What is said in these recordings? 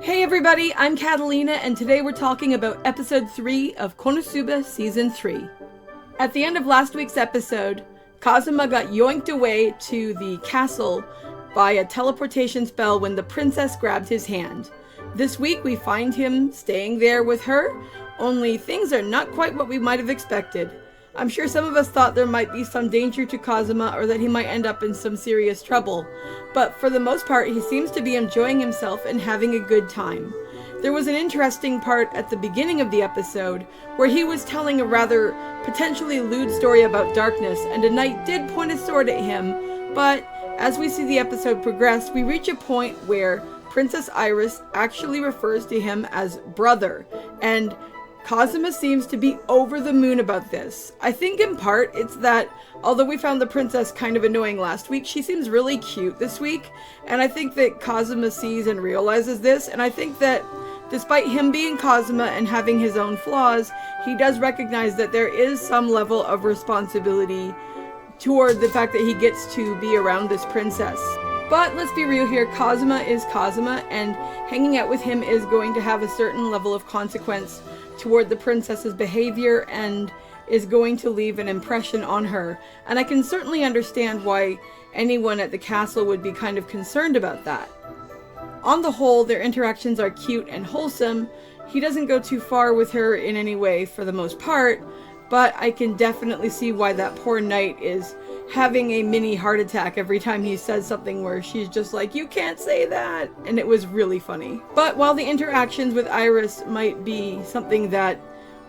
Hey everybody, I'm Katallina, and today we're talking about episode 3 of Konosuba season 3. At the end of last week's episode, Kazuma got yoinked away to the castle by a teleportation spell when the princess grabbed his hand. This week we find him staying there with her, only things are not quite what we might have expected. I'm sure some of us thought there might be some danger to Kazuma or that he might end up in some serious trouble, but for the most part he seems to be enjoying himself and having a good time. There was an interesting part at the beginning of the episode where he was telling a rather potentially lewd story about darkness, and a knight did point a sword at him, but as we see the episode progress, we reach a point where Princess Iris actually refers to him as brother, and Kazuma seems to be over the moon about this. I think in part it's that although we found the princess kind of annoying last week, she seems really cute this week, and I think that Kazuma sees and realizes this, and I think that despite him being Kazuma and having his own flaws, he does recognize that there is some level of responsibility toward the fact that he gets to be around this princess. But let's be real here, Kazuma is Kazuma, and hanging out with him is going to have a certain level of consequence toward the princess's behavior and is going to leave an impression on her. And I can certainly understand why anyone at the castle would be kind of concerned about that. On the whole, their interactions are cute and wholesome. He doesn't go too far with her in any way for the most part, but I can definitely see why that poor knight is having a mini heart attack every time he says something where she's just like, "You can't say that," and it was really funny. But while the interactions with Iris might be something that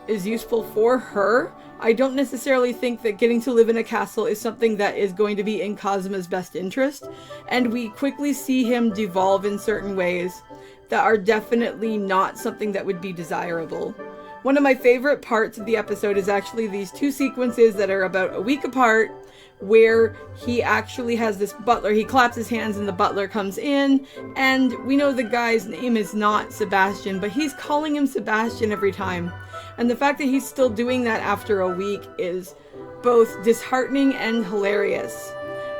is useful for her, I don't necessarily think that getting to live in a castle is something that is going to be in Kazuma's best interest, and we quickly see him devolve in certain ways that are definitely not something that would be desirable. One of my favorite parts of the episode is actually these two sequences that are about a week apart, where he actually has this butler. He claps his hands and the butler comes in, and we know the guy's name is not Sebastian, but he's calling him Sebastian every time. And the fact that he's still doing that after a week is both disheartening and hilarious.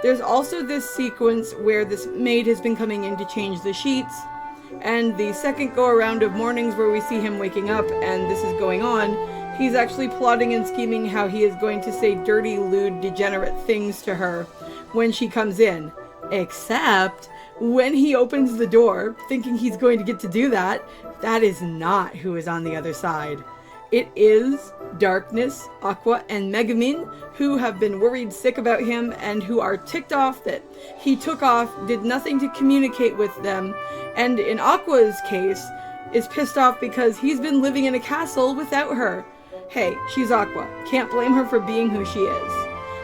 There's also this sequence where this maid has been coming in to change the sheets, and the second go around of mornings where we see him waking up and this is going on, he's actually plotting and scheming how he is going to say dirty, lewd, degenerate things to her when she comes in. Except when he opens the door, thinking he's going to get to do that, that is not who is on the other side. It is Darkness, Aqua, and Megumin, who have been worried sick about him and who are ticked off that he took off, did nothing to communicate with them, and in Aqua's case, is pissed off because he's been living in a castle without her. Hey, she's Aqua. Can't blame her for being who she is.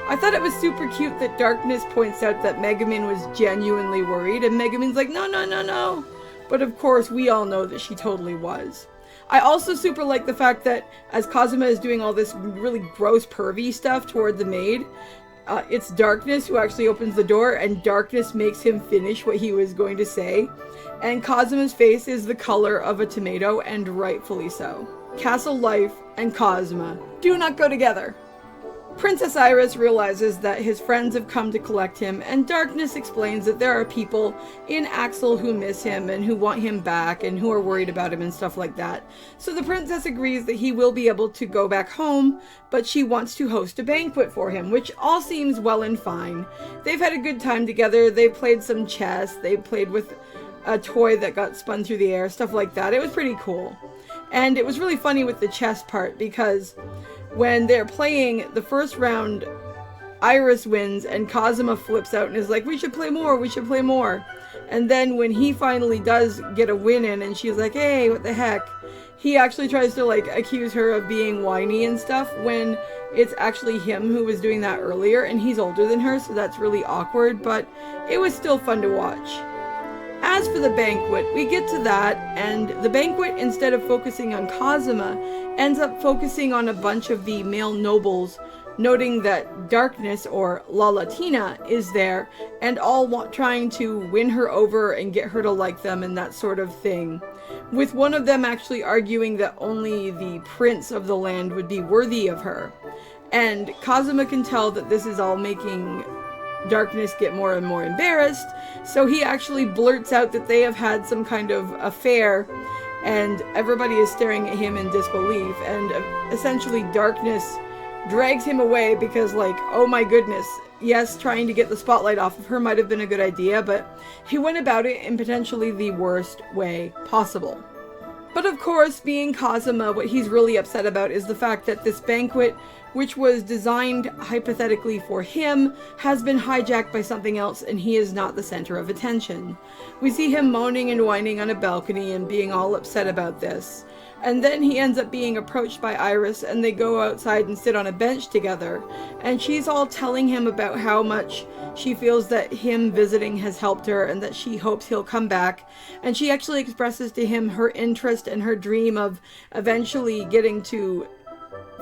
I thought it was super cute that Darkness points out that Megumin was genuinely worried, and Megumin's like, no. But of course, we all know that she totally was. I also super like the fact that as Kazuma is doing all this really gross pervy stuff toward the maid, it's Darkness who actually opens the door, and Darkness makes him finish what he was going to say. And Kazuma's face is the color of a tomato, and rightfully so. Castle life and Kazuma do not go together. Princess Iris realizes that his friends have come to collect him, and Darkness explains that there are people in Axel who miss him and who want him back and who are worried about him and stuff like that. So the princess agrees that he will be able to go back home, but she wants to host a banquet for him, which all seems well and fine. They've had a good time together. They played some chess. They played with a toy that got spun through the air, stuff like that. It was pretty cool. And it was really funny with the chess part because when they're playing the first round, Iris wins and Kazuma flips out and is like, we should play more. And then when he finally does get a win in and she's like, hey, what the heck? He actually tries to like accuse her of being whiny and stuff when it's actually him who was doing that earlier, and he's older than her, so that's really awkward, but it was still fun to watch. As for the banquet, we get to that, and the banquet, instead of focusing on Kazuma, ends up focusing on a bunch of the male nobles, noting that Darkness, or La Latina, is there, and all trying to win her over and get her to like them and that sort of thing. With one of them actually arguing that only the prince of the land would be worthy of her. And Kazuma can tell that this is all making Darkness get more and more embarrassed, so he actually blurts out that they have had some kind of affair, and everybody is staring at him in disbelief, and essentially Darkness drags him away because, like, oh my goodness, yes, trying to get the spotlight off of her might have been a good idea, but he went about it in potentially the worst way possible. But of course, being Kazuma, what he's really upset about is the fact that this banquet, which was designed hypothetically for him, has been hijacked by something else, and he is not the center of attention. We see him moaning and whining on a balcony and being all upset about this. And then he ends up being approached by Iris, and they go outside and sit on a bench together. And she's all telling him about how much she feels that him visiting has helped her and that she hopes he'll come back. And she actually expresses to him her interest and her dream of eventually getting to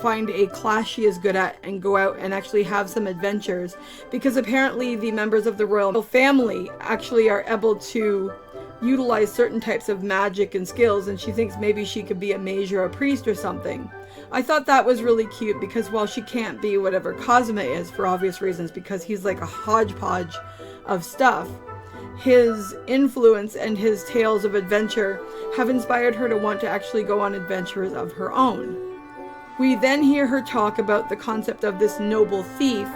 find a class she is good at and go out and actually have some adventures. Because apparently the members of the royal family actually are able to utilize certain types of magic and skills, and she thinks maybe she could be a mage or a priest or something. I thought that was really cute because while she can't be whatever Kazuma is for obvious reasons because he's like a hodgepodge of stuff, his influence and his tales of adventure have inspired her to want to actually go on adventures of her own. We then hear her talk about the concept of this noble thief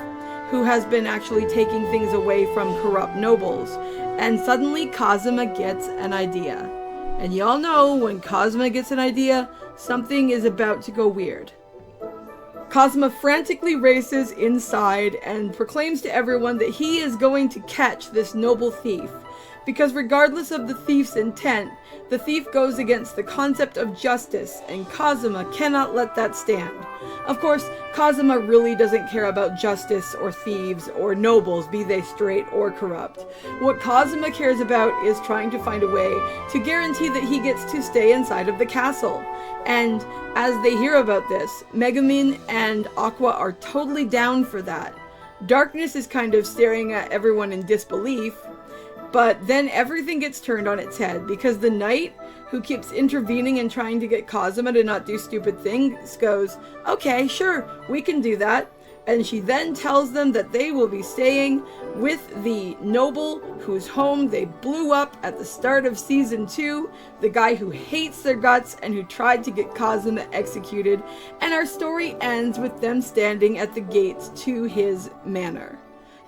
who has been actually taking things away from corrupt nobles. And suddenly Kazuma gets an idea. And y'all know when Kazuma gets an idea, something is about to go weird. Kazuma frantically races inside and proclaims to everyone that he is going to catch this noble thief. Because regardless of the thief's intent, the thief goes against the concept of justice, and Kazuma cannot let that stand. Of course, Kazuma really doesn't care about justice or thieves or nobles, be they straight or corrupt. What Kazuma cares about is trying to find a way to guarantee that he gets to stay inside of the castle. And as they hear about this, Megumin and Aqua are totally down for that. Darkness is kind of staring at everyone in disbelief, but then everything gets turned on its head because the knight, who keeps intervening and trying to get Kazuma to not do stupid things, goes, okay, sure, we can do that. And she then tells them that they will be staying with the noble whose home they blew up at the start of season 2, the guy who hates their guts and who tried to get Kazuma executed, and our story ends with them standing at the gates to his manor.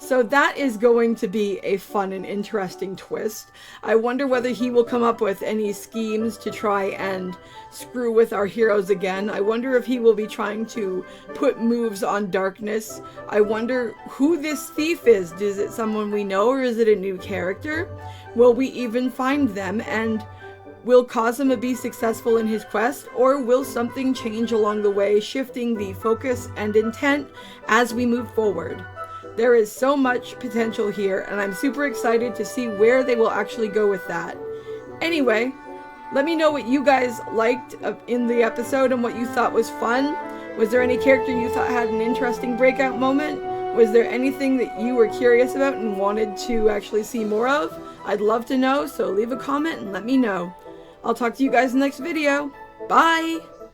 So that is going to be a fun and interesting twist. I wonder whether he will come up with any schemes to try and screw with our heroes again. I wonder if he will be trying to put moves on Darkness. I wonder who this thief is. Is it someone we know or is it a new character? Will we even find them? And will Kazuma be successful in his quest, or will something change along the way, shifting the focus and intent as we move forward? There is so much potential here, and I'm super excited to see where they will actually go with that. Anyway, let me know what you guys liked in the episode and what you thought was fun. Was there any character you thought had an interesting breakout moment? Was there anything that you were curious about and wanted to actually see more of? I'd love to know, so leave a comment and let me know. I'll talk to you guys in the next video. Bye!